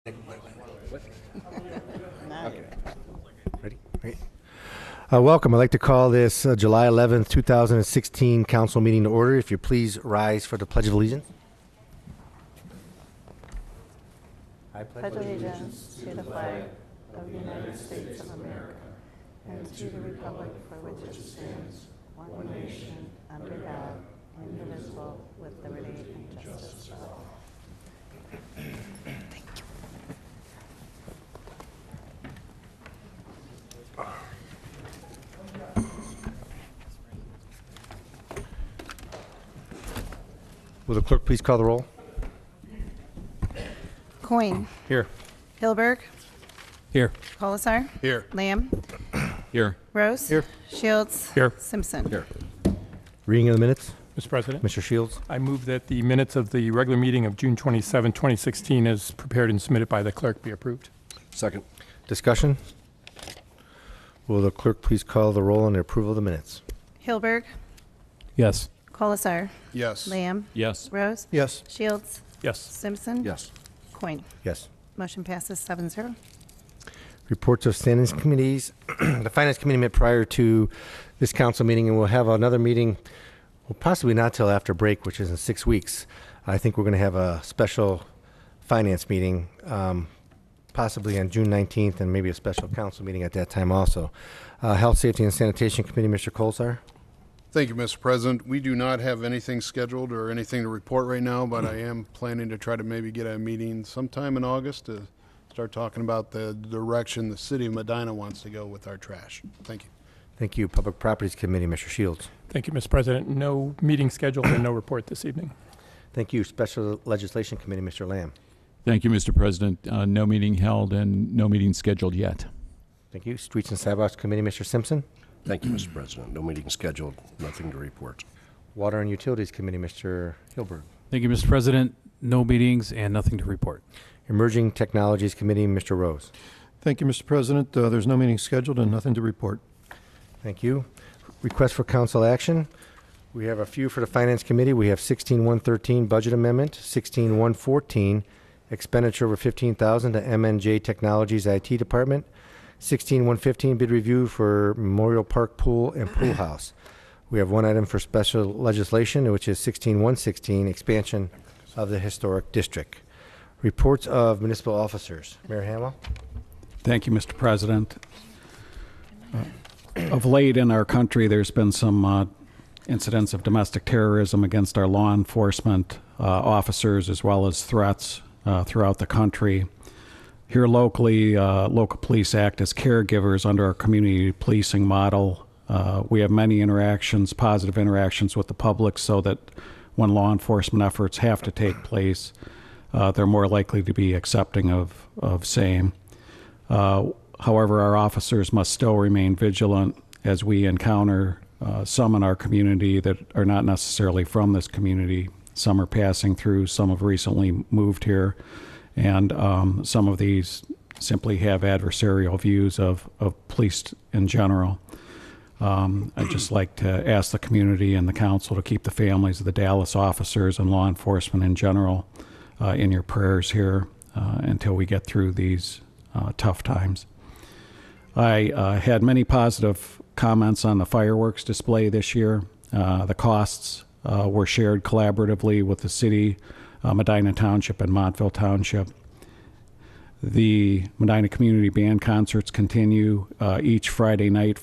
Okay. Ready? Great. Welcome. I'd like to call this July 11th, 2016 council meeting to order. If you please rise for the Pledge of Allegiance. I Pledge allegiance to the flag of the United States of America and to the republic for which it stands, one nation, under God, indivisible, with liberty and justice for all. Will the clerk please call the roll? Coin. Here. Hilberg. Here. Colasar. Here. Lamb. Here. Rose. Here. Shields. Here. Simpson. Here. Reading of the minutes. Mr. President, Mr. Shields. I move that the minutes of the regular meeting of June 27, 2016, as prepared and submitted by the clerk, be approved. Second. Discussion. Will the clerk please call the roll on the approval of the minutes? Hilberg. Yes. Colasar. Yes. Lamb. Yes. Rose. Yes. Shields. Yes. Simpson. Yes. Coin. Yes. Motion passes 7-0. Reports of standing committees. The Finance Committee met prior to this council meeting, and we'll have another meeting, well, possibly not till after break, which is in 6 weeks. I think we're going to have a special finance meeting, possibly on June 19th, and maybe a special council meeting at that time also. Health, Safety, and Sanitation Committee, Mr. Colsar. Thank you, Mr. President. We do not have anything scheduled or anything to report right now, but I am planning to try to maybe get a meeting sometime in August to start talking about the direction the city of Medina wants to go with our trash. Thank you. Thank you. Public Properties Committee, Mr. Shields. Thank you, Mr. President. No meeting scheduled and no report this evening. Thank you. Special Legislation Committee, Mr. Lamb. Thank you, Mr. President. No meeting held and no meeting scheduled yet. Thank you. Streets and Sidewalks Committee, Mr. Simpson. Thank you, Mr. President. No meeting scheduled, nothing to report. Water and Utilities Committee, Mr. Hilberg. Thank you, Mr. President. No meetings and nothing to report. Emerging Technologies Committee, Mr. Rose. Thank you, Mr. President. There's no meeting scheduled and nothing to report. Thank you. Request for council action. We have a few for the Finance Committee. We have 16113 Budget Amendment, 16114 Expenditure over $15,000 to MNJ Technologies IT Department, 16115 Bid Review for Memorial Park Pool and Pool House. We have one item for special legislation, which is 16116 Expansion of the Historic District. Reports of municipal officers. Mayor Hamwell. Thank you, Mr. President. Of late in our country, there's been some incidents of domestic terrorism against our law enforcement officers, as well as threats throughout the country. Here locally, local police act as caregivers under our community policing model. We have many interactions, positive interactions with the public, so that when law enforcement efforts have to take place, they're more likely to be accepting of same. However, our officers must still remain vigilant as we encounter some in our community that are not necessarily from this community. Some are passing through, some have recently moved here, and some of these simply have adversarial views of police in general. I'd just like to ask the community and the council to keep the families of the Dallas officers and law enforcement in general in your prayers here until we get through these tough times. I had many positive comments on the fireworks display this year. The costs were shared collaboratively with the city, Medina Township, and Montville Township. The Medina Community Band concerts continue each Friday night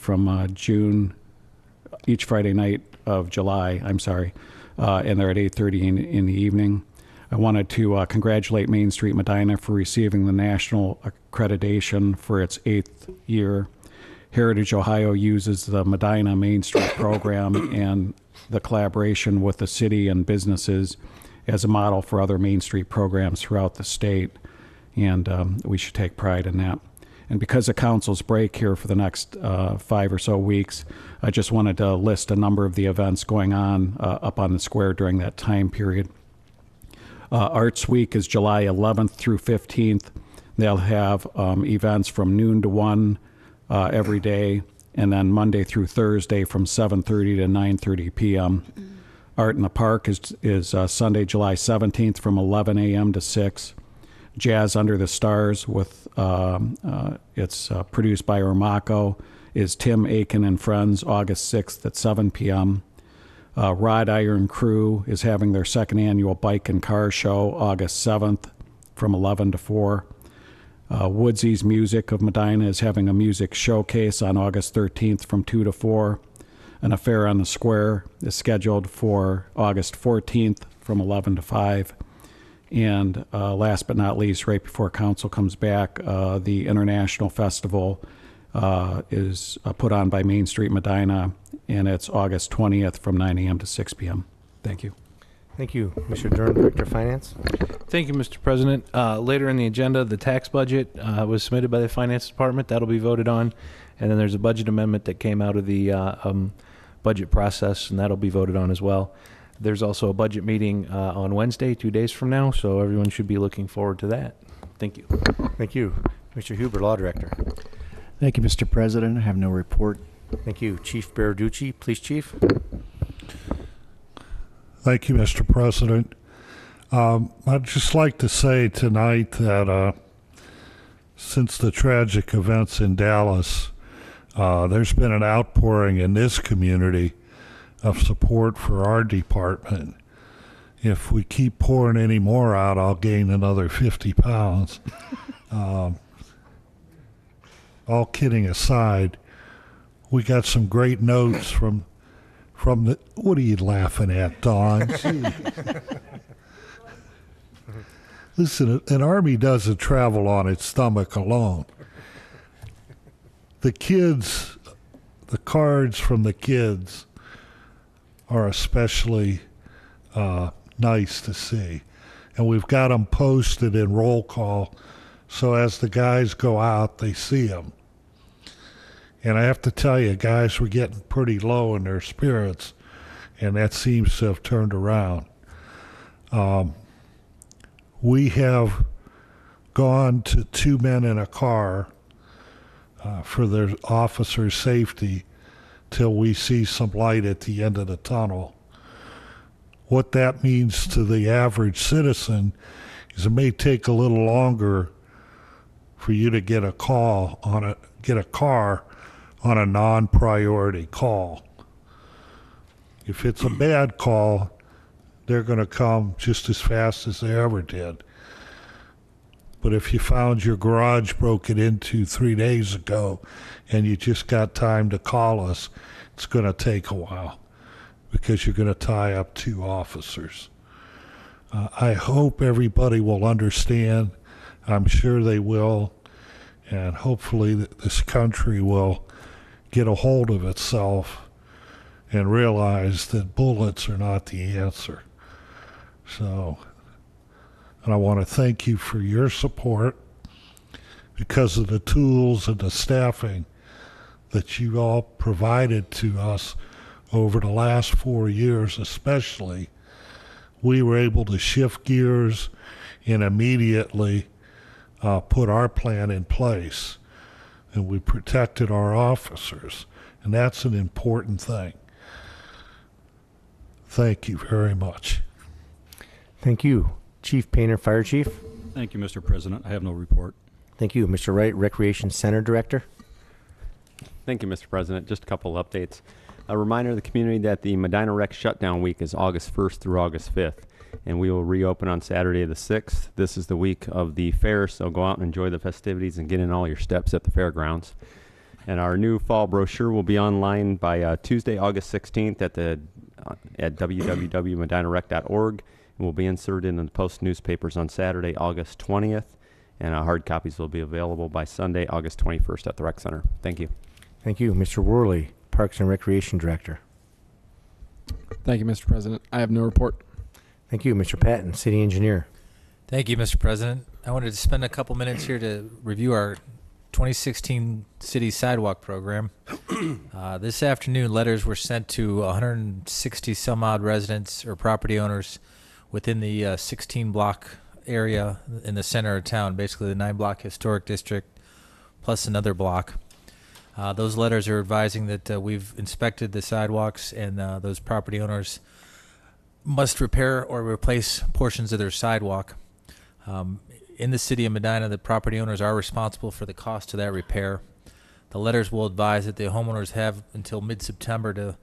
of July, and they're at 8:30 in the evening. I wanted to congratulate Main Street Medina for receiving the national accreditation for its 8th year. Heritage Ohio uses the Medina Main Street program and the collaboration with the city and businesses as a model for other Main Street programs throughout the state, and we should take pride in that. And because of council's break here for the next 5 or so weeks, I just wanted to list a number of the events going on up on the square during that time period. Arts Week is July 11th through 15th. They'll have events from noon to 1 every day, and then Monday through Thursday from 7:30 to 9:30 p.m. Art in the Park is Sunday, July 17th from 11 a.m. to 6. Jazz Under the Stars with it's produced by Ormaco is Tim Aiken and Friends, August 6th at 7 p.m. Rod Iron Crew is having their second annual bike and car show August 7th from 11 to 4. Woodsy's Music of Medina is having a music showcase on August 13th from 2 to 4. An Affair on the Square is scheduled for August 14th from 11 to 5. And last but not least, right before council comes back, the International Festival is put on by Main Street Medina, and it's August 20th from 9 a.m. to 6 p.m. Thank you. Thank you. Mr. Durham, Director of Finance. Thank you, Mr. President. Later in the agenda, the tax budget was submitted by the Finance Department. That'll be voted on. And then there's a budget amendment that came out of the budget process, and that'll be voted on as well. There's also a budget meeting on Wednesday, 2 days from now, so everyone should be looking forward to that. Thank you. Thank you. Mr. Huber, Law Director. Thank you, Mr. President. I have no report. Thank you. Chief Berarducci, Police Chief. Thank you, Mr. President. I'd just like to say tonight that since the tragic events in Dallas, there's been an outpouring in this community of support for our department. If we keep pouring any more out, I'll gain another 50 pounds. All kidding aside, we got some great notes from the, what are you laughing at, Don? Listen, an army doesn't travel on its stomach alone. The kids, the cards from the kids are especially nice to see. And we've got them posted in roll call, so as the guys go out, they see them. And I have to tell you, guys were getting pretty low in their spirits, and that seems to have turned around. We have gone to 2 men in a car for their officers' safety till we see some light at the end of the tunnel. What that means to the average citizen is it may take a little longer for you to get a car on a non-priority call. If it's a bad call, they're going to come just as fast as they ever did. But if you found your garage broken into 3 days ago and you just got time to call us, it's going to take a while because you're going to tie up 2 officers. I hope everybody will understand. I'm sure they will. And hopefully this country will get a hold of itself and realize that bullets are not the answer. So, and I want to thank you for your support because of the tools and the staffing that you all provided to us over the last 4 years especially. We were able to shift gears and immediately put our plan in place, and we protected our officers, and that's an important thing. Thank you very much. Thank you. Chief Painter, Fire Chief. Thank you, Mr. President. I have no report. Thank you. Mr. Wright, Recreation Center Director. Thank you, Mr. President. Just a couple of updates. A reminder to the community that the Medina Rec Shutdown Week is August 1st through August 5th, and we will reopen on Saturday the 6th. This is the week of the fair, so go out and enjoy the festivities and get in all your steps at the fairgrounds. And our new fall brochure will be online by Tuesday, August 16th at www.medinarec.org, and will be inserted in the Post newspapers on Saturday, August 20th, and hard copies will be available by Sunday, August 21st at the Rec Center. Thank you. Thank you. Mr. Worley, Parks and Recreation Director. Thank you, Mr. President. I have no report. Thank you. Mr. Patton, City Engineer. Thank you, Mr. President. I wanted to spend a couple minutes here to review our 2016 City Sidewalk Program. This afternoon, letters were sent to 160 some odd residents or property owners within the 16-block area in the center of town, basically the 9-block historic district, plus another block. Those letters are advising that we've inspected the sidewalks and those property owners must repair or replace portions of their sidewalk. in the city of Medina, the property owners are responsible for the cost of that repair. The letters will advise that the homeowners have until mid-September to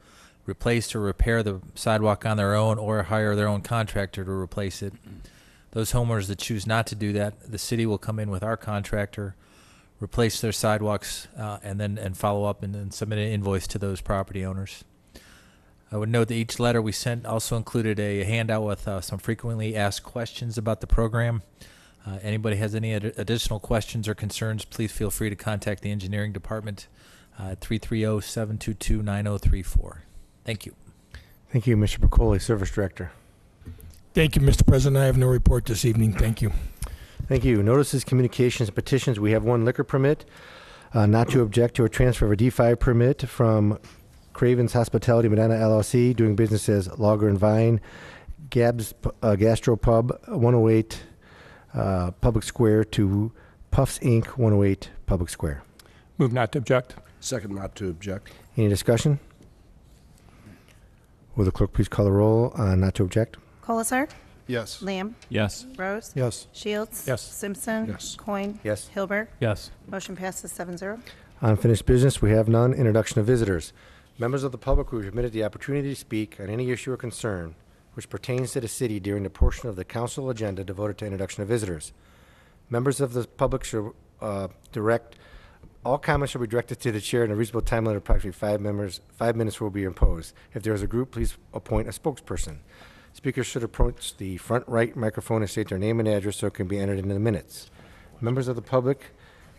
replace or repair the sidewalk on their own or hire their own contractor to replace it. Those homeowners that choose not to do that, the city will come in with our contractor, replace their sidewalks, and follow up and then submit an invoice to those property owners. I would note that each letter we sent also included a handout with some frequently asked questions about the program. Anybody has any additional questions or concerns, please feel free to contact the engineering department at 330-722-9034. Thank you. Thank you, Mr. Pacoli, Service Director. Thank you, Mr. President. I have no report this evening. Thank you. Thank you. Notices, communications, petitions. We have one liquor permit, not to object to a transfer of a D5 permit from Craven's Hospitality Medina LLC, doing business as Lager and Vine, Gab's Gastro Pub, 108 Public Square, to Puffs Inc., 108 Public Square. Move not to object. Second, not to object. Any discussion? Will the clerk please call the roll on not to object? Colasar. Yes. Lamb. Yes. Rose. Yes. Shields. Yes. Simpson. Yes. Coin. Yes. Hilberg. Yes. Motion passes 7-0. Unfinished business, we have none. Introduction of visitors. Members of the public who are permitted the opportunity to speak on any issue or concern which pertains to the city during the portion of the council agenda devoted to introduction of visitors. Members of the public should all comments shall be directed to the chair in a reasonable time limit of approximately 5 minutes will be imposed. If there is a group, please appoint a spokesperson. Speakers should approach the front right microphone and state their name and address so it can be entered into the minutes. Members of the public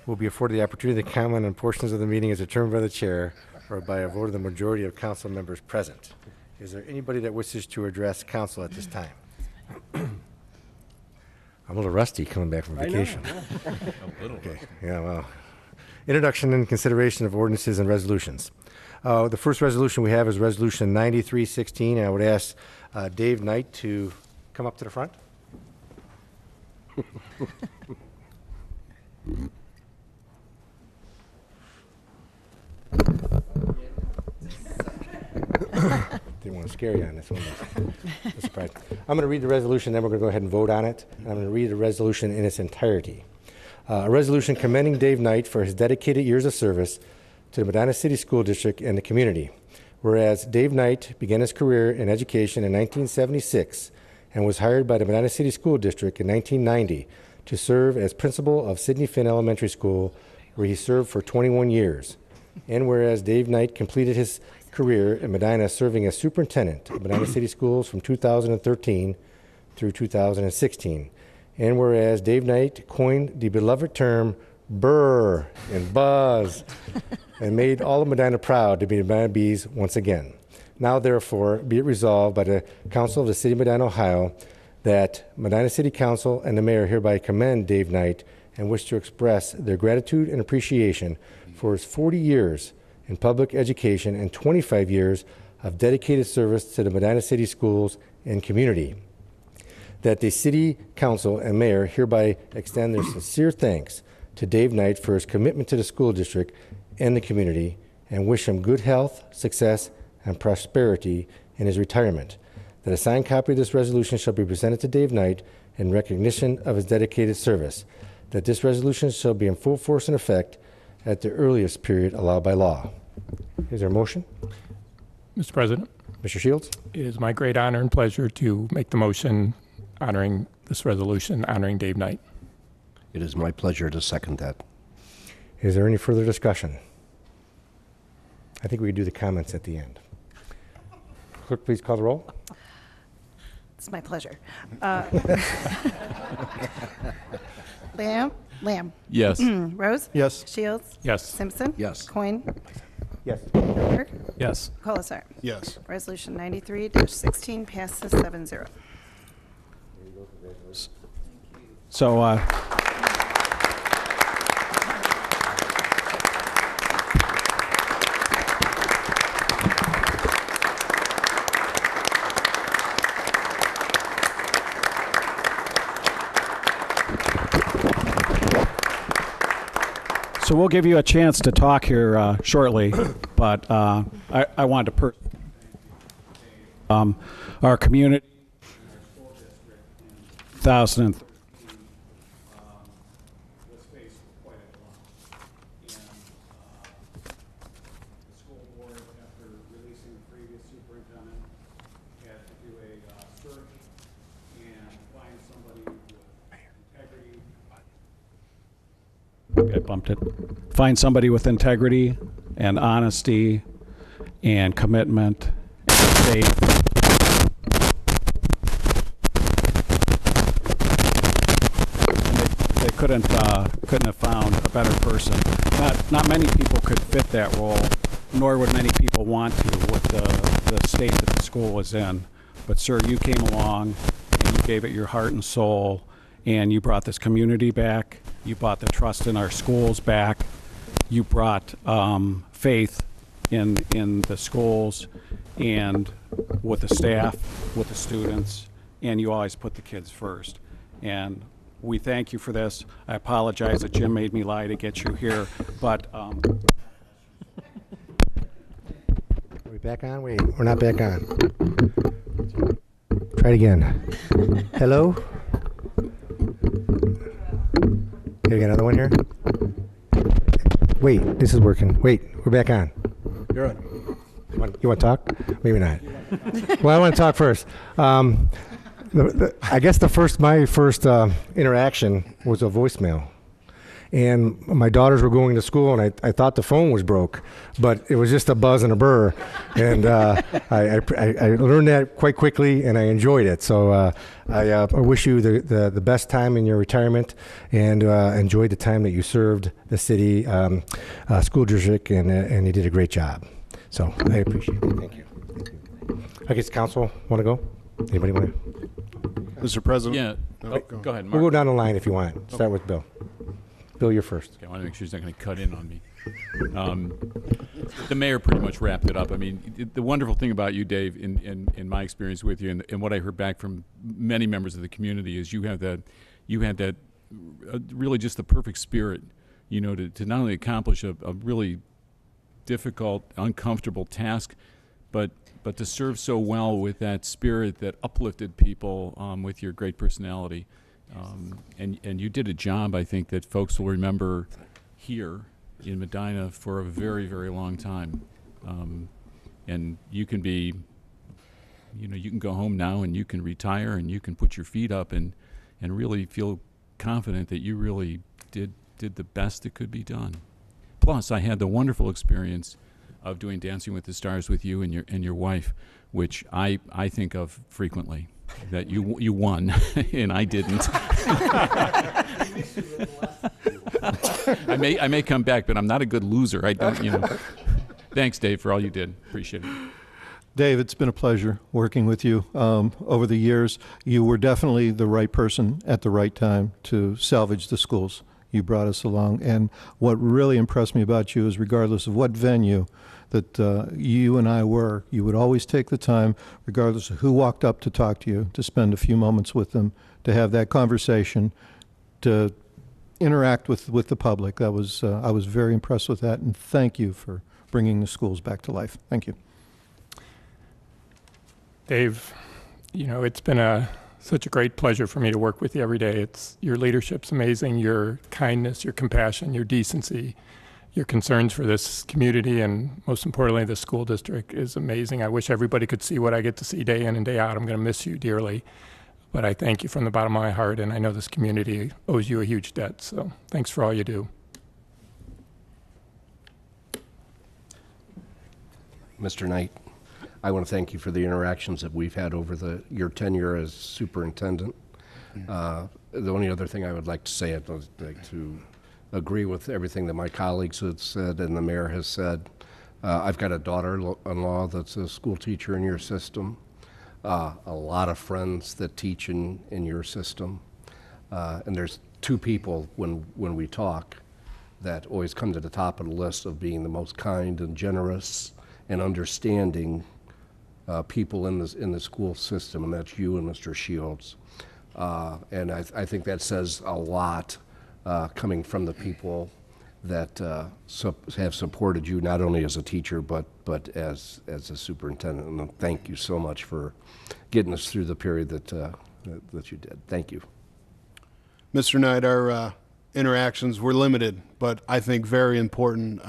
will be afforded the opportunity to comment on portions of the meeting as determined by the chair or by a vote of the majority of council members present. Is there anybody that wishes to address council at this time? I'm a little rusty coming back from vacation. Okay. Yeah, well. Introduction and consideration of ordinances and resolutions. The first resolution we have is Resolution 9316, and I would ask Dave Knight to come up to the front. Didn't want to scare you on this one. No surprise. I'm going to read the resolution, then we're going to go ahead and vote on it. And I'm going to read the resolution in its entirety. A resolution commending Dave Knight for his dedicated years of service to the Medina City School District and the community. Whereas Dave Knight began his career in education in 1976 and was hired by the Medina City School District in 1990 to serve as principal of Sidney Finn Elementary School, where he served for 21 years. And whereas Dave Knight completed his career in Medina serving as superintendent of Medina City Schools from 2013 through 2016. And whereas Dave Knight coined the beloved term "burr" and "buzz" and made all of Medina proud to be the Medina Bees once again. Now, therefore, be it resolved by the Council of the City of Medina, Ohio, that Medina City Council and the Mayor hereby commend Dave Knight and wish to express their gratitude and appreciation for his 40 years in public education and 25 years of dedicated service to the Medina City schools and community. That the City Council and Mayor hereby extend their sincere thanks to Dave Knight for his commitment to the school district and the community, and wish him good health, success, and prosperity in his retirement. That a signed copy of this resolution shall be presented to Dave Knight in recognition of his dedicated service. That this resolution shall be in full force and effect at the earliest period allowed by law. Is there a motion? Mr. President, Mr. Shields? it is my great honor and pleasure to make the motion honoring this resolution, honoring Dave Knight. It is my pleasure to second that. Is there any further discussion? I think we could do the comments at the end. Clerk, please call the roll. It's my pleasure. Lamb. Yes. Rose. Yes. Shields. Yes. Simpson. Yes. Coin. Yes. Hilberg. Yes. Colasar. Yes. Resolution 93-16 passes 7-0. So, so we'll give you a chance to talk here shortly, but I wanted to our community 2013 I bumped it. Find somebody with integrity and honesty and commitment and faith. They couldn't have found a better person. Not many people could fit that role, nor would many people want to with the state that the school was in. But sir, you came along and you gave it your heart and soul, and you brought this community back. You brought the trust in our schools back. You brought faith in the schools and with the staff, with the students, and you always put the kids first. And we thank you for this. I apologize that Jim made me lie to get you here, but Are we back on? Wait, we're not back on. Try it again. Hello? Okay, we got another one here. Wait, this is working. Wait, we're back on. You're on. You want to talk? Maybe not. Well, I want to talk first. I guess my first interaction was a voicemail. And my daughters were going to school, and I thought the phone was broke, but it was just a buzz and a burr. And I learned that quite quickly, and I enjoyed it. So I wish you the best time in your retirement, and enjoyed the time that you served the city school district, and you did a great job. So I appreciate it. Thank you. I guess council want to go? Anybody want to? Mr. President? Yeah. No, Go ahead, Mark. We'll go down the line if you want. Start with Bill. Bill, you're first. Okay, I want to make sure he's not going to cut in on me. The mayor pretty much wrapped it up. I mean, the wonderful thing about you, Dave, in my experience with you, and what I heard back from many members of the community, is you had that really just the perfect spirit, to not only accomplish a really difficult, uncomfortable task, but to serve so well with that spirit that uplifted people with your great personality. And you did a job, I think, that folks will remember here in Medina for a very, very long time. And you can be, you can go home now and you can retire and you can put your feet up and really feel confident that you really did the best that could be done. Plus, I had the wonderful experience of doing Dancing with the Stars with you and your wife, which I think of frequently. That you won and I didn't. I may come back, but I'm not a good loser. I don't, Thanks, Dave, for all you did. Appreciate it. Dave, it's been a pleasure working with you over the years. You were definitely the right person at the right time to salvage the schools. You brought us along. And what really impressed me about you is regardless of what venue that you and I were, you would always take the time, regardless of who walked up to talk to you, to spend a few moments with them, to have that conversation, to interact with the public. I was very impressed with that, and thank you for bringing the schools back to life. Thank you. Dave, it's been such a great pleasure for me to work with you every day. Your leadership's amazing, your kindness, your compassion, your decency, your concerns for this community, and most importantly, the school district is amazing. I wish everybody could see what I get to see day in and day out. I'm going to miss you dearly, but I thank you from the bottom of my heart, and I know this community owes you a huge debt, so thanks for all you do. Mr. Knight, I want to thank you for the interactions that we've had over your tenure as superintendent. The only other thing I would like to say, I'd like to agree with everything that my colleagues have said and the mayor has said. I've got a daughter-in-law that's a school teacher in your system, a lot of friends that teach in your system, and there's two people when we talk that always come to the top of the list of being the most kind and generous and understanding people in the school system, and that's you and Mr. Shields. And I think that says a lot coming from the people that have supported you not only as a teacher but as a superintendent. And thank you so much for getting us through the period that you did. Thank you. Mr. Knight, our interactions were limited, but I think very important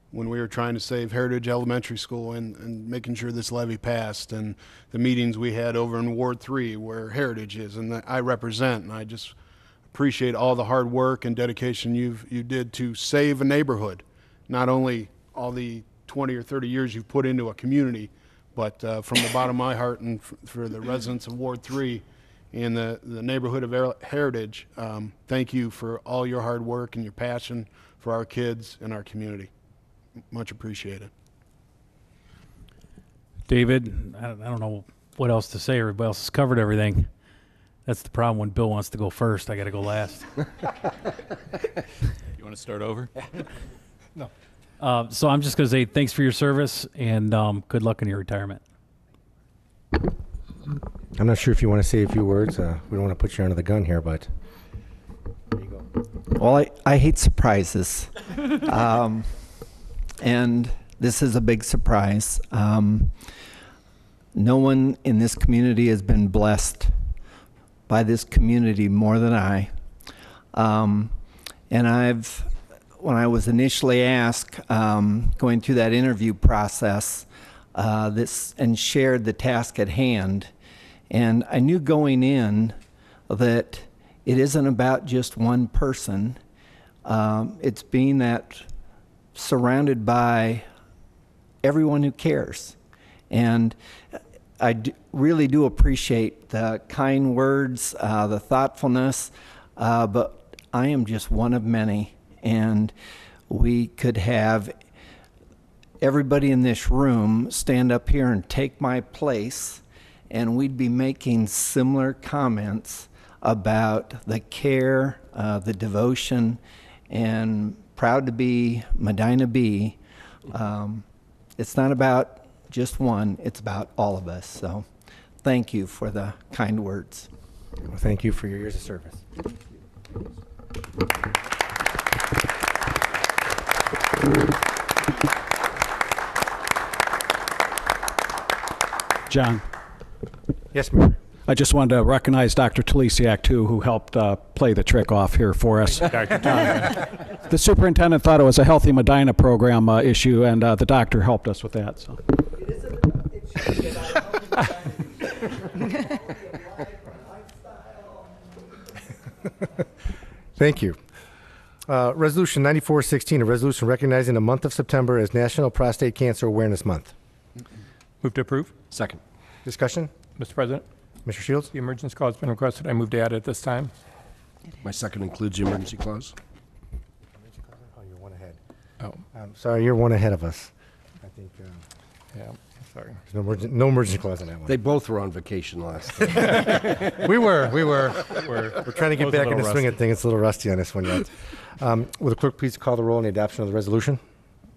when we were trying to save Heritage Elementary School and making sure this levy passed, and the meetings we had over in Ward 3 where Heritage is and that I represent, and I just appreciate all the hard work and dedication you did to save a neighborhood. Not only all the 20 or 30 years you've put into a community, but from the bottom of my heart and for the residents of Ward 3 and the neighborhood of Heritage, thank you for all your hard work and your passion for our kids and our community. Much appreciated. David, I don't know what else to say. Everybody else has covered everything. That's the problem when Bill wants to go first. I got to go last. You want to start over? No. So I'm just going to say thanks for your service and good luck in your retirement. I'm not sure if you want to say a few words. We don't want to put you under the gun here, but there you go. Well, I hate surprises. And this is a big surprise. No one in this community has been blessed by this community more than I. And when I was initially asked, going through that interview process, and shared the task at hand, and I knew going in that it isn't about just one person. It's being that surrounded by everyone who cares. And I really do appreciate the kind words, the thoughtfulness, but I am just one of many. And we could have everybody in this room stand up here and take my place, and we'd be making similar comments about the care, the devotion, and proud to be Medina Bee. It's not about just one, it's about all of us. So thank you for the kind words. Well, thank you for your years of service. John. Yes, Mayor. I just wanted to recognize Dr. Tulisiak, too, who helped play the trick off here for us. The superintendent thought it was a Healthy Medina program issue, and the doctor helped us with that. So. Thank you. Resolution 9416, a resolution recognizing the month of September as National Prostate Cancer Awareness Month. Move to approve. Second. Discussion? Mr. President, Mr. Shields? the emergency clause has been requested. I move to add it at this time. My second includes the emergency clause. Oh, you're one ahead. Oh, Sorry, you're one ahead of us. I think yeah, sorry. there's no emergency clause on that one. They both were on vacation last time. We were. We're trying to get back in the swing of things. It's a little rusty on this one yet. Will the clerk please call the roll on the adoption of the resolution?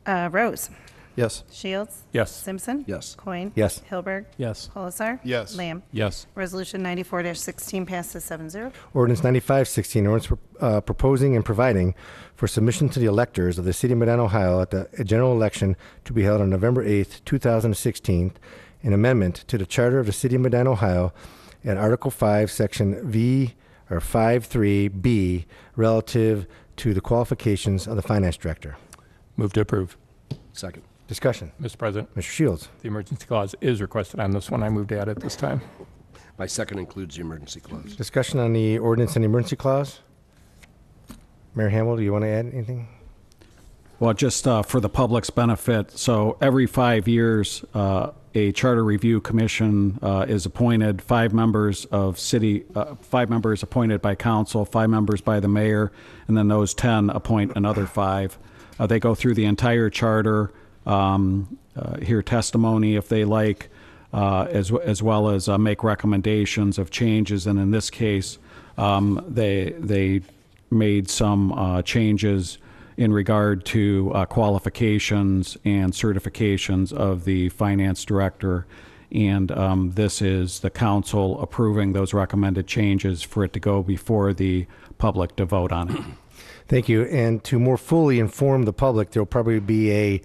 Rose. Yes. Shields. Yes. Simpson. Yes. Coin. Yes. Hilberg. Yes. Colasar. Yes. Lamb. Yes. Resolution 94-16 passes 7-0. Ordinance 9516, ordinance proposing and providing for submission to the electors of the City of Medina, Ohio at the general election to be held on November 8th, 2016, an amendment to the Charter of the City of Medina, Ohio at Article 5, Section V or 5.3b relative to the qualifications of the Finance Director. Move to approve. Second. Discussion. Mr. President, Mr. Shields. the emergency clause is requested on this one. I move to add it this time. My second includes the emergency clause. Discussion on the ordinance and emergency clause. Mayor Hamel, do you want to add anything? Well, just for the public's benefit, so every 5 years, a charter review commission is appointed. 5 members of city, 5 members appointed by council, 5 members by the mayor, and then those 10 appoint another 5. They go through the entire charter, hear testimony if they like, as well as make recommendations of changes. And in this case, they made some changes in regard to qualifications and certifications of the finance director. And this is the council approving those recommended changes for it to go before the public to vote on it. Thank you. And to more fully inform the public, there will probably be a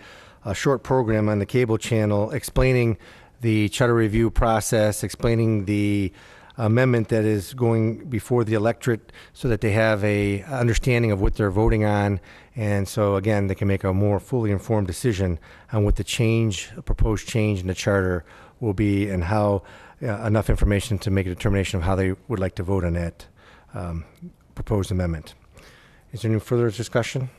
short program on the cable channel explaining the charter review process, explaining the amendment that is going before the electorate so that they have a understanding of what they're voting on. And so, again, they can make a more fully informed decision on what the change, proposed change in the charter will be and how enough information to make a determination of how they would like to vote on that. proposed amendment. Is there any further discussion?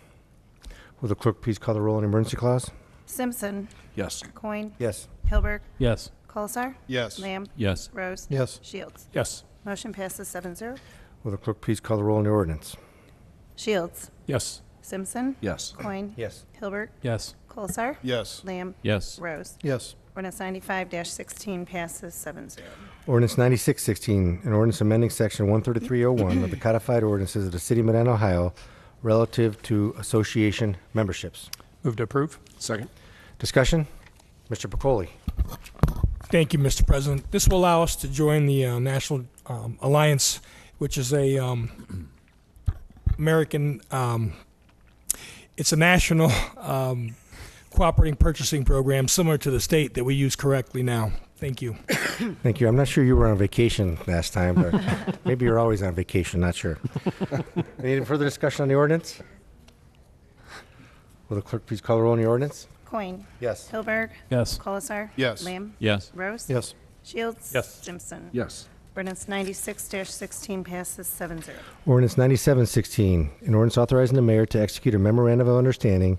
Will the clerk please call the roll on the emergency clause? Simpson. Yes. Coin. Yes. Hilberg. Yes. Colasar. Yes. Lamb. Yes. Rose. Yes. Shields. Yes. Motion passes 7-0. Will the clerk please call the roll on the ordinance? Shields. Yes. Simpson. Yes. Coin. Yes. Hilberg. Yes. Colasar. Yes. Lamb. Yes. Rose. Yes. Ordinance 95-16 passes 7-0. Ordinance 9616, an ordinance amending section 13301 of the codified ordinances of the city of Medina, Ohio, relative to association memberships. Move to approve. Second. Discussion? Mr. Pacoli. Thank you, Mr. President. This will allow us to join the National Alliance, which is a American, it's a national cooperating purchasing program similar to the state that we use correctly now. Thank you. Thank you. I'm not sure you were on vacation last time, but maybe you're always on vacation, not sure. Any further discussion on the ordinance? Will the clerk please call the roll on the ordinance? Coin. Yes. Hilberg. Yes. Colasar. Yes. Lamb. Yes. Rose. Yes. Shields. Yes. Simpson. Yes. Ordinance 96-16 passes 7-0. Ordinance 9716, an ordinance authorizing the mayor to execute a memorandum of understanding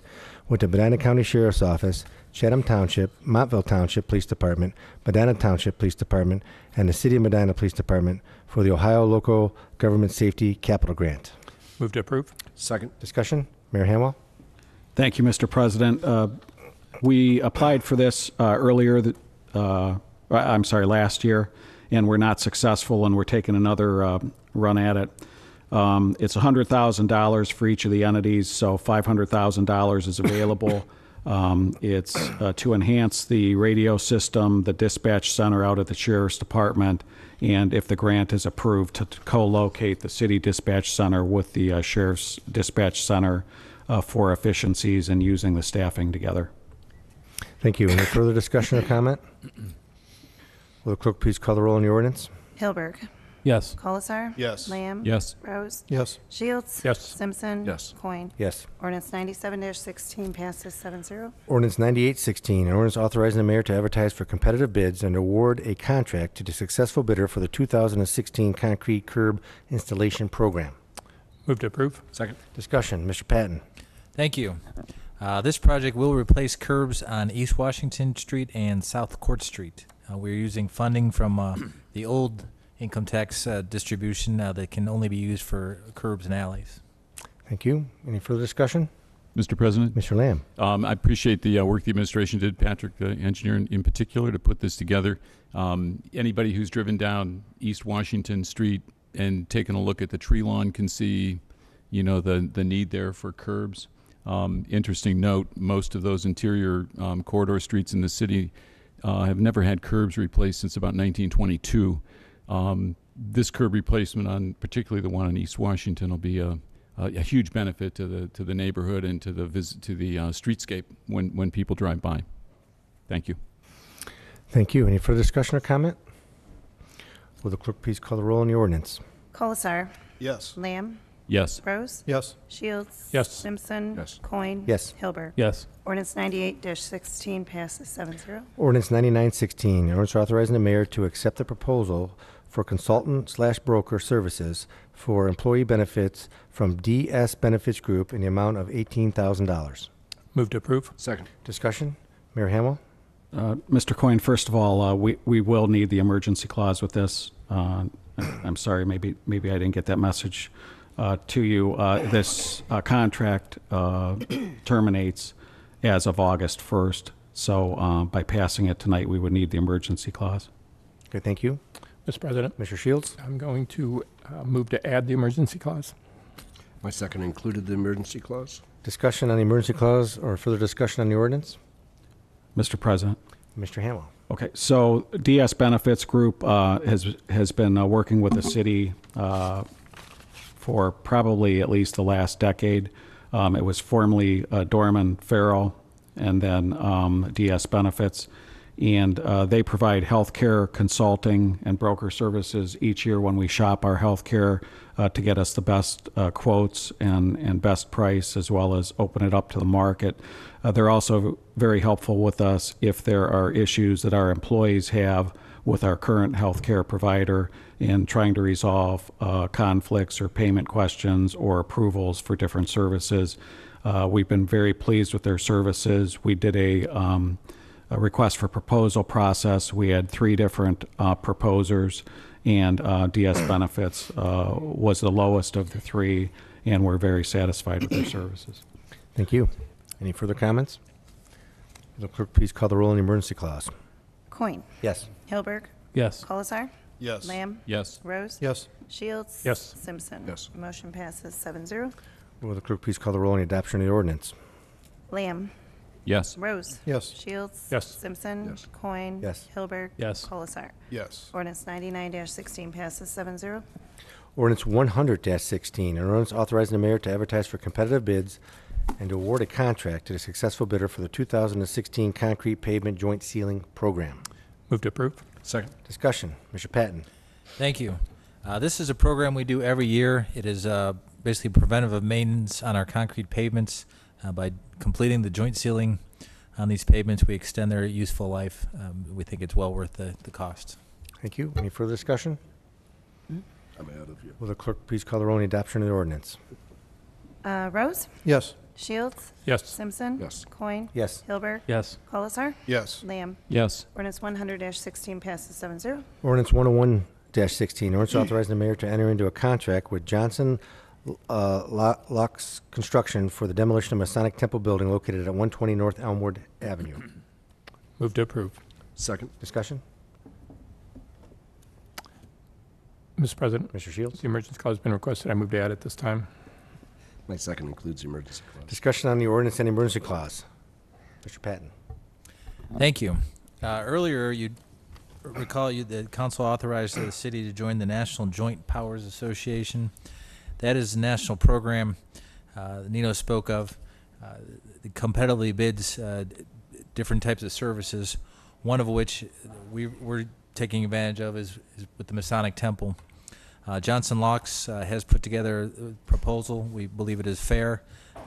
with the Medina County Sheriff's Office, Chatham Township, Montville Township Police Department, Medina Township Police Department, and the City of Medina Police Department for the Ohio Local Government Safety Capital Grant. Move to approve. Second. Discussion? Mayor Hamwell? Thank you, Mr. President. We applied for this last year, and we're not successful, and we're taking another run at it. It's $100,000 for each of the entities, so $500,000 is available. It's to enhance the radio system, the dispatch center out at the Sheriff's Department, and if the grant is approved, to co-locate the city dispatch center with the Sheriff's Dispatch Center for efficiencies and using the staffing together. Thank you. Any further discussion or comment? Will the clerk please call the roll on the ordinance? Hilberg. Yes. Colasar. Yes. Lamb. Yes. Rose. Yes. Shields. Yes. Simpson. Yes. Coin. Yes. Ordinance 97-16 passes 7-0. Ordinance 9816, an ordinance authorizing the mayor to advertise for competitive bids and award a contract to the successful bidder for the 2016 concrete curb installation program. Move to approve. Second. Discussion. Mr. Patton. Thank you. This project will replace curbs on East Washington Street and South Court Street. We're using funding from the old income tax distribution that can only be used for curbs and alleys. Thank you. Any further discussion? Mr. President? Mr. Lamb. I appreciate the work the administration did, Patrick, the engineer in particular, to put this together. Anybody who's driven down East Washington Street and taken a look at the tree lawn can see, the need there for curbs. Interesting note, most of those interior corridor streets in the city have never had curbs replaced since about 1922. This curb replacement, particularly the one on East Washington, will be a huge benefit to the neighborhood and to the streetscape when people drive by. Thank you. Thank you. Any further discussion or comment? Will the clerk please call the roll on the ordinance? Colasar. Yes. Lamb. Yes. Rose. Yes. Shields. Yes. Simpson. Yes. Coin. Yes. Hilberg. Yes. Ordinance 98-16 passes 7-0. Ordinance 9916, an ordinance authorizing the mayor to accept the proposal for consultant/broker services for employee benefits from DS Benefits Group in the amount of $18,000. Move to approve. Second. Discussion? Mayor Hamwell? Mr. Coyne, first of all, we will need the emergency clause with this. I'm sorry, maybe I didn't get that message to you. This contract terminates as of August 1st, so by passing it tonight, we would need the emergency clause. Okay, thank you. Mr. President, Mr. Shields? I'm going to move to add the emergency clause. My second included the emergency clause. Discussion on the emergency clause or further discussion on the ordinance? Mr. President. Mr. Hamwell? Okay, so DS Benefits Group has been working with the city for probably at least the last decade. It was formerly Dorman Farrell and then DS Benefits. and they provide healthcare consulting and broker services each year when we shop our healthcare to get us the best quotes and best price, as well as open it up to the market. They're also very helpful with us if there are issues that our employees have with our current healthcare provider in trying to resolve conflicts or payment questions or approvals for different services. We've been very pleased with their services. We did a request for proposal process. We had 3 different proposers, and DS Benefits was the lowest of the 3, and we're very satisfied with their services. Thank you. Any further comments? Will the clerk please call the roll on the emergency clause? Coin. Yes. Hilberg. Yes. Colasar. Yes. Lamb. Yes. Rose. Yes. Shields. Yes. Simpson. Yes. Motion passes 7-0. Will the clerk please call the roll on the adoption of the ordinance? Lamb. Yes. Rose. Yes. Shields. Yes. Simpson. Yes. Coin. Yes. Hilberg. Yes. Colasar. Yes. Ordinance 99-16 passes 7-0. Ordinance 100-16, an ordinance authorizing the mayor to advertise for competitive bids and to award a contract to the successful bidder for the 2016 concrete pavement joint sealing program. Move to approve. Second. Discussion. Mr. Patton. Thank you. This is a program we do every year. It is basically preventive maintenance on our concrete pavements. By completing the joint sealing on these pavements, we extend their useful life. We think it's well worth the cost. Thank you. Any further discussion? I'm ahead of you. Will the clerk please call the roll on the adoption of the ordinance? Rose. Yes. Shields. Yes. Simpson. Yes. Coin. Yes. Hilberg. Yes. Colasar. Yes. Lamb. Yes. Ordinance 100-16 passes 7-0. Ordinance 101-16, ordinance authorizing the mayor to enter into a contract with Johnson Locks Construction for the demolition of Masonic Temple building located at 120 North Elmwood Avenue. Move to approve. Second. Discussion? Mr. President, Mr. Shields? the emergency clause has been requested. I move to add it this time. My second includes the emergency clause. Discussion on the ordinance and emergency clause. Mr. Patton. Thank you. Earlier, you recall the council authorized the city to join the National Joint Powers Association. That is a national program Nino spoke of. The competitively bids different types of services, one of which we're taking advantage of is with the Masonic Temple. Johnson Locks has put together a proposal. We believe it is fair.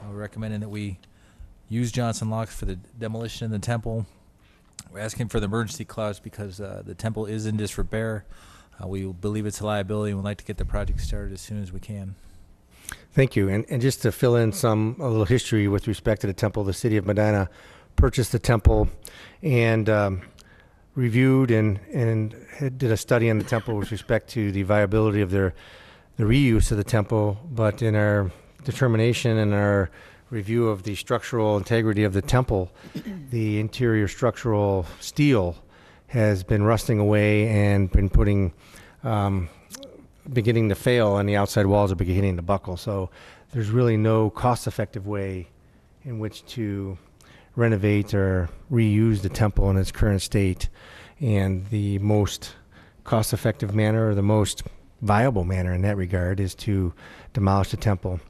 We're recommending that we use Johnson Locks for the demolition of the temple. We're asking for the emergency clause because the temple is in disrepair. We believe it's a liability and would like to get the project started as soon as we can. Thank you. And just to fill in a little history with respect to the temple, the city of Medina purchased the temple and reviewed and did a study on the temple with respect to the viability of the reuse of the temple. But in our determination and our review of the structural integrity of the temple, the interior structural steel has been rusting away and been beginning to fail, and the outside walls are beginning to buckle. So there's really no cost-effective way in which to renovate or reuse the temple in its current state. And the most cost-effective manner, or the most viable manner in that regard, is to demolish the temple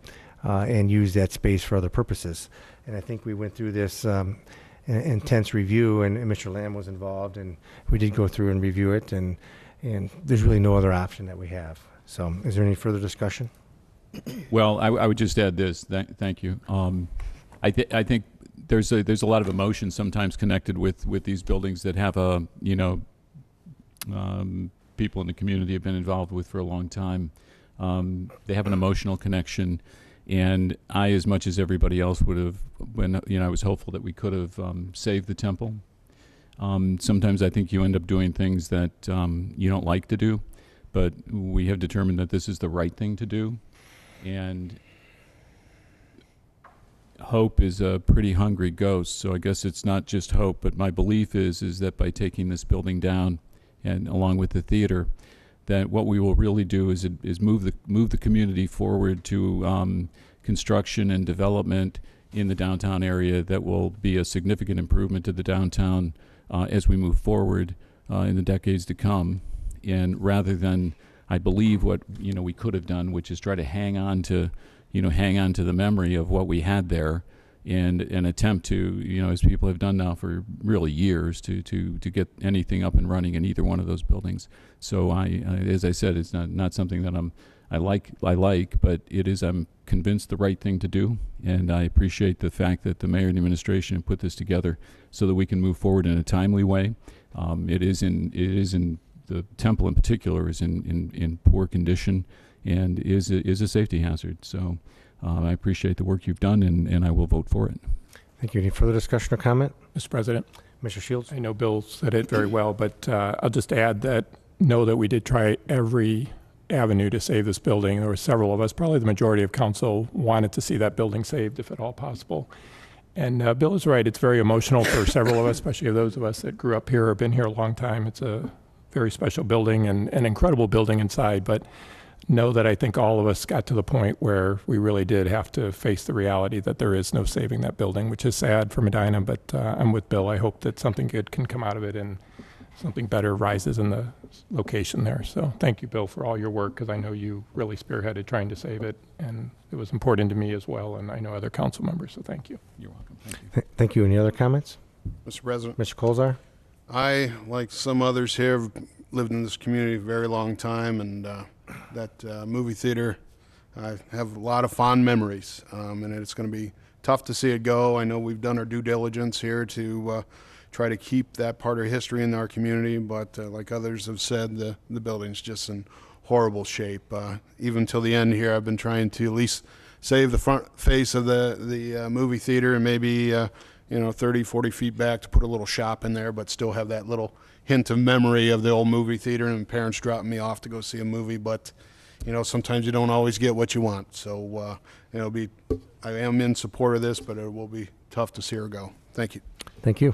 and use that space for other purposes. And I think we went through this intense review, and Mr. Lamb was involved, and we did go through and review it, and there's really no other option that we have. So is there any further discussion? Well, I would just add this. Thank you. I think there's a lot of emotion sometimes connected with these buildings that have people in the community have been involved with for a long time. They have an emotional connection, and I, as much as everybody else, would have, when I was hopeful that we could have saved the temple. Sometimes I think you end up doing things that you don't like to do, but we have determined that this is the right thing to do, and hope is a pretty hungry ghost. So I guess it's not just hope, but my belief is that by taking this building down, and along with the theater, that what we will really do is move the community forward to construction and development in the downtown area that will be a significant improvement to the downtown as we move forward in the decades to come. And rather than, I believe, what we could have done, which is try to hang on to the memory of what we had there, and an attempt to, as people have done now for really years, to get anything up and running in either one of those buildings. So I as I said, it's not something that I like, but it is, I'm convinced, the right thing to do, and I appreciate the fact that the mayor and the administration put this together so that we can move forward in a timely way. It is in the temple in particular is in poor condition and is a safety hazard. So I appreciate the work you've done, and I will vote for it. Thank you. Any further discussion or comment? Mr. President, Mr. Shields? I know Bill said it very well, but I'll just add that know that we did try every avenue to save this building. There were several of us, probably the majority of council, wanted to see that building saved if at all possible. And Bill is right. It's very emotional for several of us, especially those of us that grew up here or been here a long time. It's a very special building and an incredible building inside. But know that I think all of us got to the point where we really did have to face the reality that there is no saving that building, which is sad for Medina. But I'm with Bill. I hope that something good can come out of it and something better rises in the location there. So thank you, Bill, for all your work, because I know you really spearheaded trying to save it, and it was important to me as well, and I know other council members, so thank you. You're welcome. Thank you. Thank you. Any other comments? Mr. President, Mr. Colzar? I, like some others here, have lived in this community a very long time, and that movie theater, I have a lot of fond memories, and it's going to be tough to see it go. I know we've done our due diligence here to try to keep that part of history in our community, but like others have said, the building's just in horrible shape. Even till the end here, I've been trying to at least save the front face of the movie theater and maybe 30, 40 feet back to put a little shop in there, but still have that little hint of memory of the old movie theater and parents dropping me off to go see a movie. But sometimes you don't always get what you want. So I am in support of this, but it will be tough to see her go. Thank you. Thank you.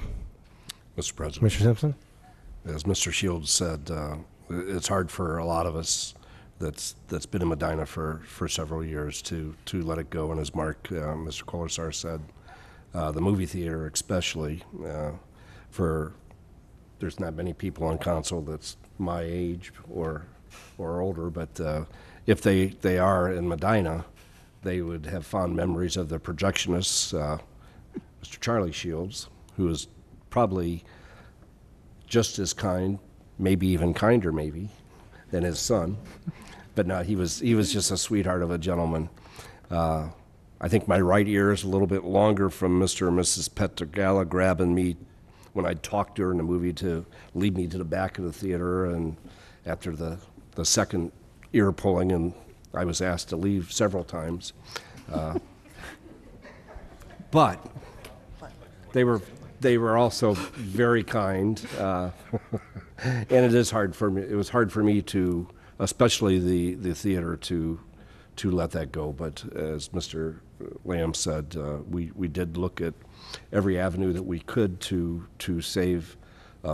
Mr. President. Mr. Simpson? As Mr. Shields said, it's hard for a lot of us that's been in Medina for several years to let it go. And as Mr. Colasar said, the movie theater especially, there's not many people on council that's my age or older, but if they are in Medina, they would have fond memories of the projectionists, Mr. Charlie Shields, who is probably just as kind, maybe even kinder maybe, than his son. But no, he was just a sweetheart of a gentleman. I think my right ear is a little bit longer from Mr. and Mrs. Petragala grabbing me when I'd talk during the movie to lead me to the back of the theater, and after the second ear pulling, and I was asked to leave several times. But they were also very kind, and it is hard for me. It was hard for me to, especially the theater, to let that go. But as Mr. Lamb said, we did look at every avenue that we could to save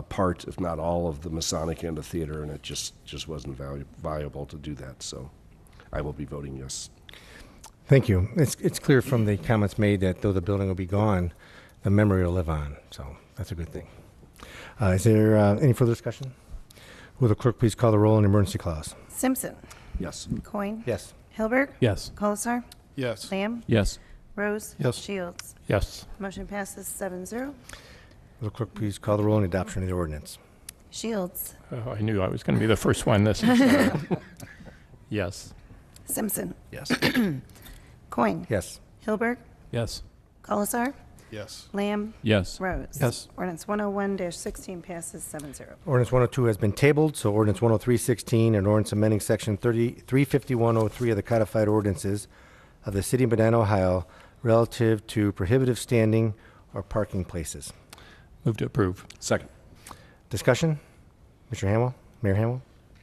part, if not all, of the Masonic and the theater, and it just wasn't viable to do that. So I will be voting yes. Thank you. It's clear from the comments made that though the building will be gone, the memory will live on. So that's a good thing. Is there any further discussion? Will the clerk please call the roll on the emergency clause? Simpson. Yes. Coin. Yes. Hilberg. Yes. Colasar. Yes. Lamb. Yes. Rose. Yes. Shields. Yes. Motion passes 7-0. Will the clerk please call the roll on the adoption of the ordinance? Shields. Oh, I knew I was going to be the first one. This is yes. Simpson. Yes. Coin. Yes. Hilberg. Yes. Colasar. Yes. Lamb. Yes. Rose. Yes. Ordinance 101-16 passes 7-0. Ordinance 102 has been tabled, so ordinance 103-16 and ordinance amending section 35103 of the codified ordinances of the city of Medina, Ohio, relative to prohibitive standing or parking places. Move to approve. Second. Discussion? Mr. Hamel? Mayor Hamel?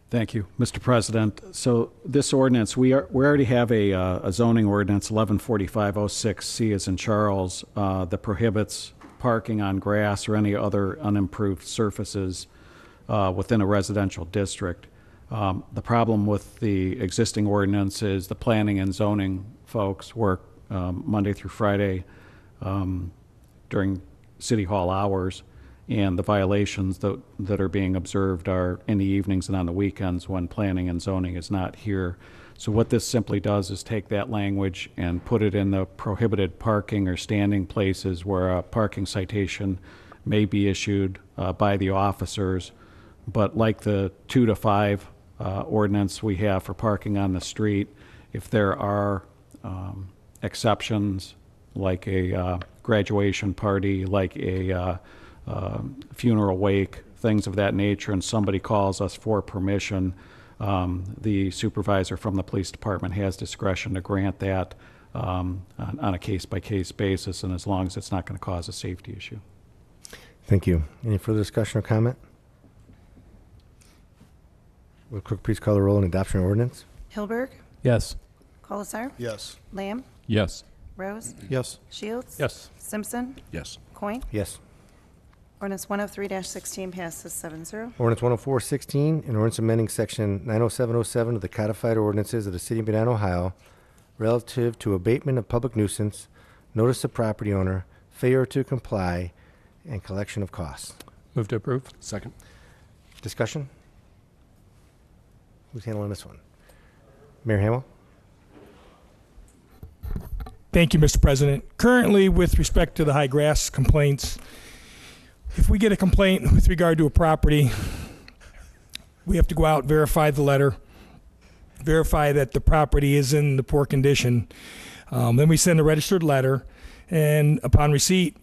Thank you, Mr. President. So this ordinance, we already have a zoning ordinance, 114506C as in Charles, that prohibits parking on grass or any other unimproved surfaces within a residential district. The problem with the existing ordinance is the planning and zoning folks work Monday through Friday during city hall hours, and the violations that are being observed are in the evenings and on the weekends when planning and zoning is not here. So what this simply does is take that language and put it in the prohibited parking or standing places where a parking citation may be issued by the officers. But like the 2 to 5 ordinance we have for parking on the street, if there are exceptions, like a graduation party, like a funeral wake, things of that nature, and somebody calls us for permission, the supervisor from the police department has discretion to grant that on a case-by-case basis, and as long as it's not going to cause a safety issue. Thank you. Any further discussion or comment? Will the clerk please call the roll on adoption of ordinance? Hilberg, Yes. Colasar, Yes. Lamb, Yes. Rose, Yes. Shields, Yes. Simpson, Yes. Coin. Yes. Ordinance 103-16 passes 7-0. Ordinance 104-16, an ordinance amending section 90707 of the codified ordinances of the city of Medina, Ohio, relative to abatement of public nuisance, notice of property owner, failure to comply, and collection of costs. Move to approve. Second. Discussion? Who's handling this one? Mayor Hamwell? Thank you, Mr. President. Currently, with respect to the high grass complaints, if we get a complaint with regard to a property, we have to go out, verify the letter, verify that the property is in the poor condition. Then we send a registered letter, and upon receipt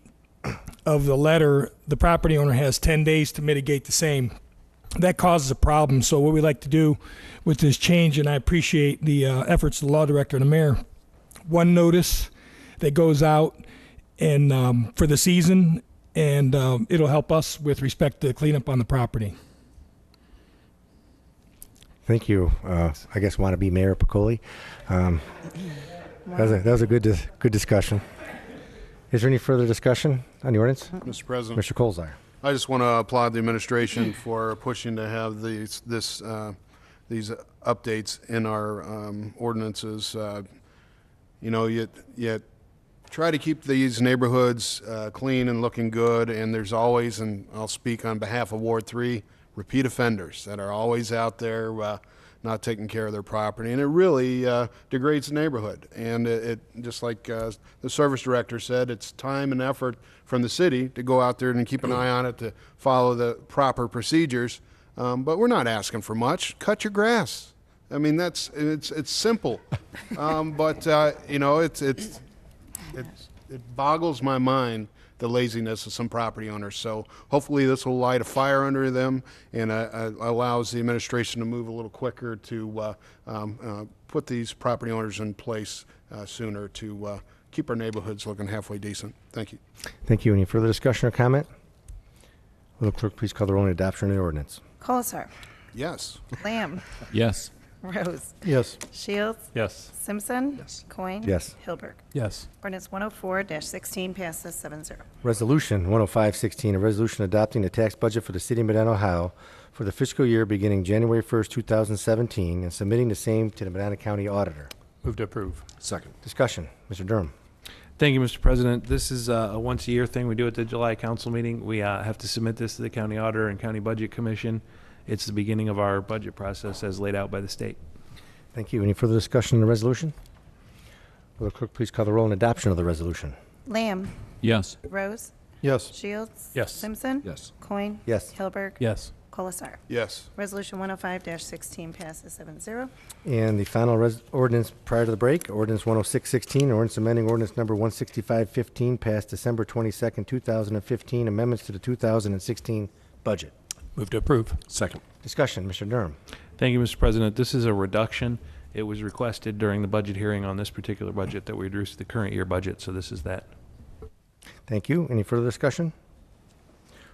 of the letter, the property owner has 10 days to mitigate the same. That causes a problem. So what we like to do with this change, and I appreciate the efforts of the law director and the mayor, one notice that goes out and for the season, and it'll help us with respect to cleanup on the property. Thank you. I guess wannabe Mayor Piccoli. That was a good discussion. Is there any further discussion on the ordinance? Mr. President. Mr. Colzar. I just want to applaud the administration for pushing to have these updates in our ordinances. You try to keep these neighborhoods clean and looking good, and there's always, and I'll speak on behalf of Ward 3, repeat offenders that are always out there not taking care of their property, and it really degrades the neighborhood. And it just like the service director said, it's time and effort from the city to go out there and keep an eye on it, to follow the proper procedures. But we're not asking for much. Cut your grass. I mean, it's simple. But it boggles my mind, the laziness of some property owners. So hopefully this will light a fire under them and allows the administration to move a little quicker to put these property owners in place sooner to keep our neighborhoods looking halfway decent. Thank you. Thank you. Any further discussion or comment? Will the clerk please call the roll on adoption of the ordinance? Colasar, Yes. Lamb, Yes. Rose, Yes. Shields, Yes. Simpson, Coin. Yes. Hilberg. Yes. Ordinance 104-16 passes 7-0. Resolution 105-16, a resolution adopting the tax budget for the city of Medina, Ohio for the fiscal year beginning January 1st, 2017, and submitting the same to the Medina County Auditor. Move to approve. Second. Discussion. Mr. Durham. Thank you, Mr. President. This is a once-a-year thing we do at the July council meeting. We have to submit this to the county auditor and county budget commission. It's the beginning of our budget process as laid out by the state. Thank you. Any further discussion on the resolution? Will the clerk please call the roll on adoption of the resolution? Lamb, Yes. Rose, Yes. Shields, Yes. Simpson, Yes. Coin. Yes. Hilberg. Yes. Colasar. Yes. Resolution 105-16 passes 7-0. And the final ordinance prior to the break, ordinance 106-16, ordinance amending ordinance number 165-15, passed December 22nd, 2015, amendments to the 2016 budget. Move to approve. Second. Discussion. Mr. Durham. Thank you, Mr. President. This is a reduction. It was requested during the budget hearing on this particular budget that we reduce the current year budget, so this is that. Thank you. Any further discussion?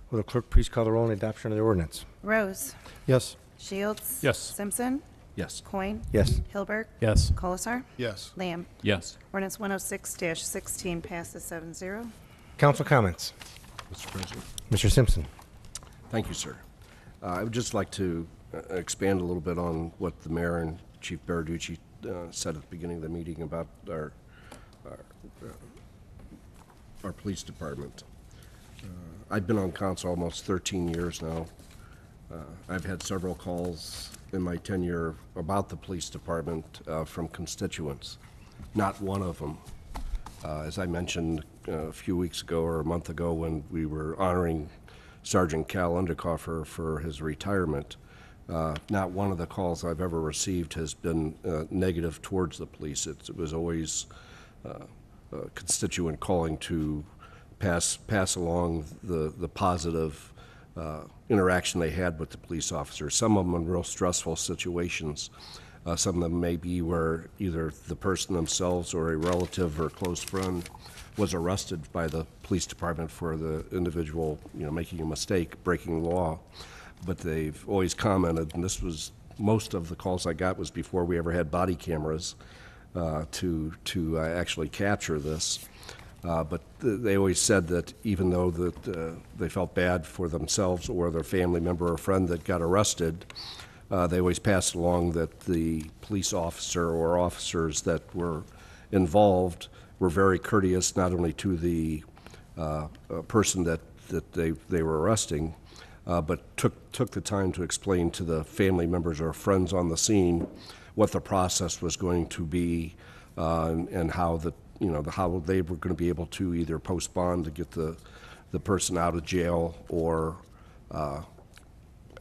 Will the clerk please call the roll on adoption of the ordinance? Rose, Yes. Shields. Yes. Simpson, Yes. Coin. Yes. Hilberg. Yes. Colasar. Yes. Lamb. Yes. Ordinance 106-16 passes 7-0. Council comments. Mr. President. Mr. Simpson. Thank you, sir. I would just like to expand a little bit on what the mayor and Chief Baraducci said at the beginning of the meeting about our police department. I've been on council almost 13 years now. I've had several calls in my tenure about the police department from constituents. Not one of them. As I mentioned a few weeks ago or a month ago when we were honoring Sergeant Cal Underkoffer for his retirement, not one of the calls I've ever received has been negative towards the police. It was always a constituent calling to pass along the positive interaction they had with the police officers. Some of them in real stressful situations. Some of them may be where either the person themselves or a relative or close friend was arrested by the police department for the individual, making a mistake, breaking the law. But they've always commented, and this was most of the calls I got was before we ever had body cameras to actually capture this. But they always said that even though that they felt bad for themselves or their family member or friend that got arrested, they always passed along that the police officer or officers that were involved were very courteous, not only to the person that they were arresting, but took the time to explain to the family members or friends on the scene what the process was going to be, and how how they were going to be able to either post bond to get the person out of jail, or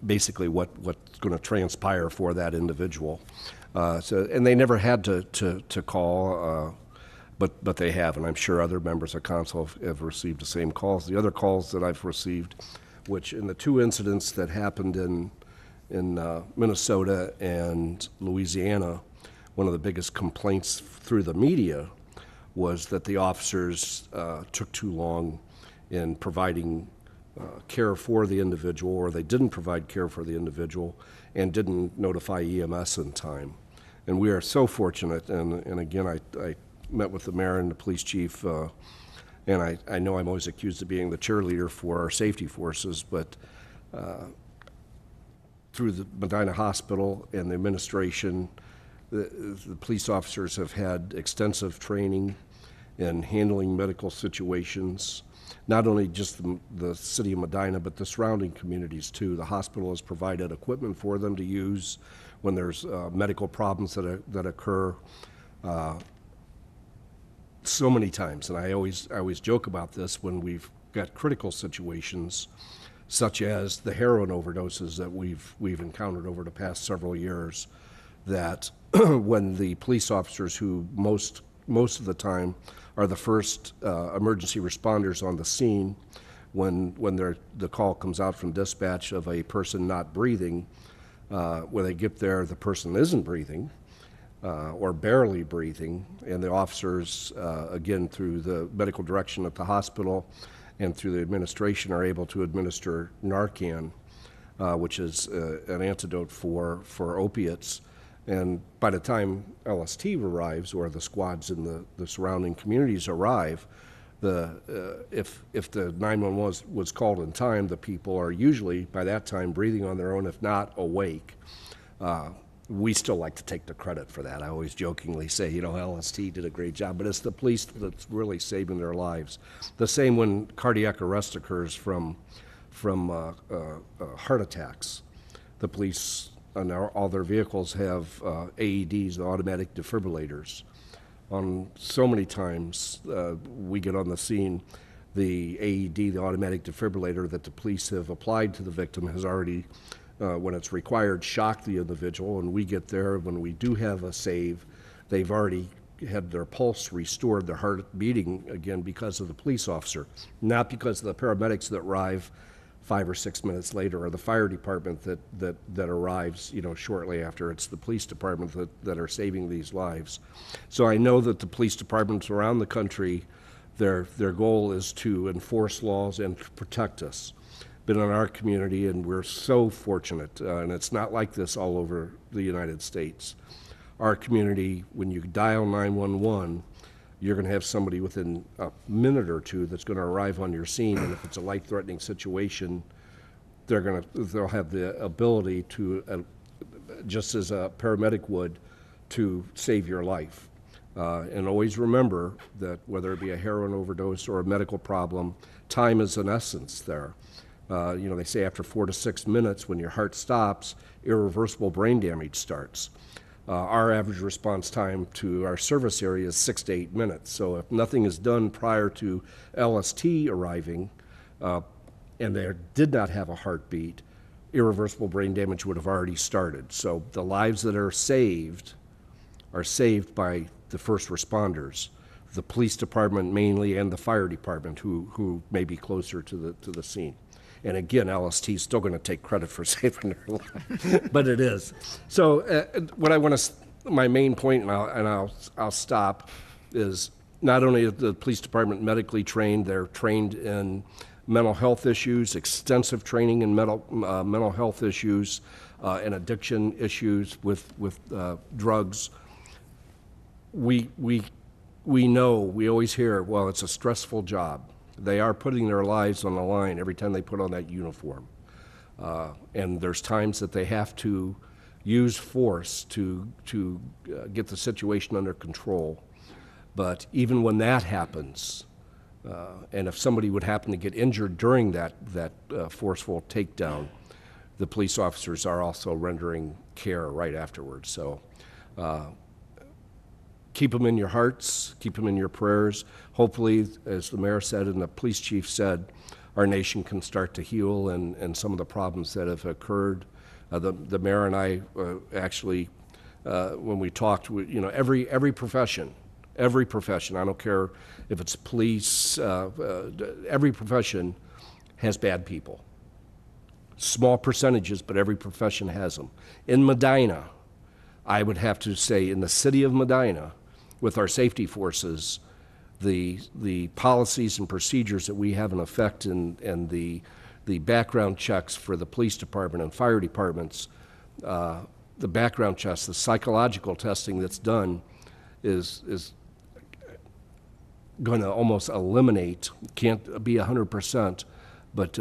basically what's going to transpire for that individual. And they never had to call, but they have, and I'm sure other members of council have received the same calls. The other calls that I've received, which in the two incidents that happened in Minnesota and Louisiana, one of the biggest complaints through the media was that the officers took too long in providing care for the individual, or they didn't provide care for the individual and didn't notify EMS in time. And we are so fortunate, and again, I met with the mayor and the police chief, and I know I'm always accused of being the cheerleader for our safety forces, but through the Medina Hospital and the administration, the police officers have had extensive training in handling medical situations, not only just the city of Medina, but the surrounding communities too. The hospital has provided equipment for them to use when there's medical problems that occur so many times. And I always joke about this when we've got critical situations, such as the heroin overdoses that we've encountered over the past several years, that when the police officers, who most of the time are the first emergency responders on the scene, when the call comes out from dispatch of a person not breathing, when they get there, the person isn't breathing or barely breathing, and the officers, again, through the medical direction at the hospital and through the administration, are able to administer Narcan, which is an antidote for opiates. And by the time LST arrives, or the squads in the surrounding communities arrive, if the 911 was called in time, the people are usually, by that time, breathing on their own, if not awake. We still like to take the credit for that. I always jokingly say, LST did a great job, but it's the police that's really saving their lives. The same when cardiac arrest occurs from heart attacks. The police and all their vehicles have AEDs, the automatic defibrillators. On so many times we get on the scene, the AED, the automatic defibrillator that the police have applied to the victim, has already, when it's required, shocked the individual, and we get there. When we do have a save, they've already had their pulse restored, their heart beating again, because of the police officer, not because of the paramedics that arrive 5 or 6 minutes later, or the fire department that arrives, shortly after. It's the police department that are saving these lives. So I know that the police departments around the country, their goal is to enforce laws and to protect us. But in our community, and we're so fortunate, and it's not like this all over the United States. Our community, when you dial 911, you're going to have somebody within a minute or two that's going to arrive on your scene, and if it's a life-threatening situation, they'll have the ability to, just as a paramedic would, to save your life. And always remember that whether it be a heroin overdose or a medical problem, time is an essence there. They say after 4 to 6 minutes, when your heart stops, irreversible brain damage starts. Our average response time to our service area is 6 to 8 minutes. So if nothing is done prior to LST arriving, and they did not have a heartbeat, irreversible brain damage would have already started. So the lives that are saved by the first responders, the police department mainly, and the fire department, who may be closer to the scene. And again, LST is still going to take credit for saving their life, but it is. So what I want to, my main point, and I'll stop, is not only is the police department medically trained, they're trained in mental health issues, extensive training in mental health issues, and addiction issues with drugs. We know, we always hear, well, it's a stressful job. They are putting their lives on the line every time they put on that uniform. And there's times that they have to use force to get the situation under control. But even when that happens, and if somebody would happen to get injured during that forceful takedown, the police officers are also rendering care right afterwards. So keep them in your hearts, keep them in your prayers. Hopefully, as the mayor said and the police chief said, our nation can start to heal and some of the problems that have occurred. The mayor and I actually, when we talked, every profession, I don't care if it's police, every profession has bad people. Small percentages, but every profession has them. In Medina, I would have to say in the city of Medina, with our safety forces, the policies and procedures that we have in effect and the background checks for the police department and fire departments, the background checks, the psychological testing that's done is going to almost eliminate, can't be 100%, but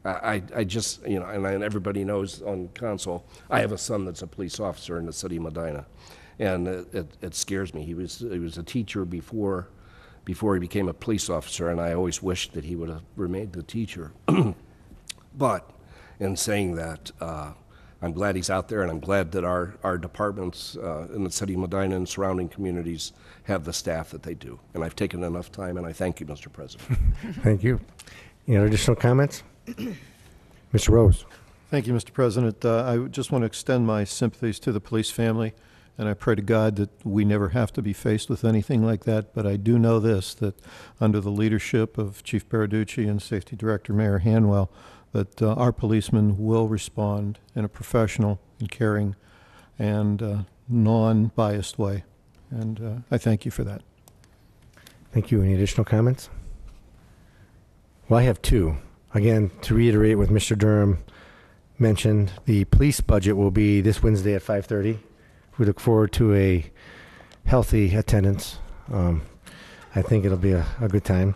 I just, and everybody knows on console, I have a son that's a police officer in the city of Medina. And it scares me. He was a teacher before he became a police officer, and I always wished that he would have remained a teacher. But in saying that, I'm glad he's out there, and I'm glad that our departments in the city of Medina and surrounding communities have the staff that they do. And I've taken enough time, and I thank you, Mr. President. Thank you. Any other additional comments? Mr. Rose. Thank you, Mr. President. I just want to extend my sympathies to the police family. And I pray to God that we never have to be faced with anything like that. But I do know this, that under the leadership of Chief Baraducci and Safety Director Mayor Hanwell, that our policemen will respond in a professional and caring and non-biased way. And I thank you for that. Thank you. Any additional comments? Well, I have two. Again, to reiterate what Mr. Durham mentioned, the police budget will be this Wednesday at 5:30. We look forward to a healthy attendance. I think it'll be a good time.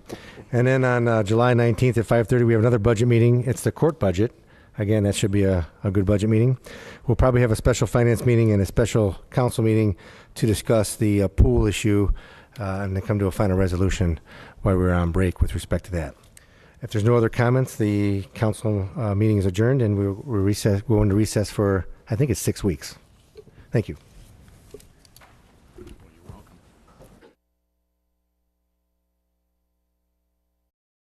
And then on July 19th at 5:30, we have another budget meeting. It's the court budget. Again, that should be a good budget meeting. We'll probably have a special finance meeting and a special council meeting to discuss the pool issue and then come to a final resolution while we're on break with respect to that. If there's no other comments, the council meeting is adjourned, and we'll go into recess for, I think it's 6 weeks. Thank you.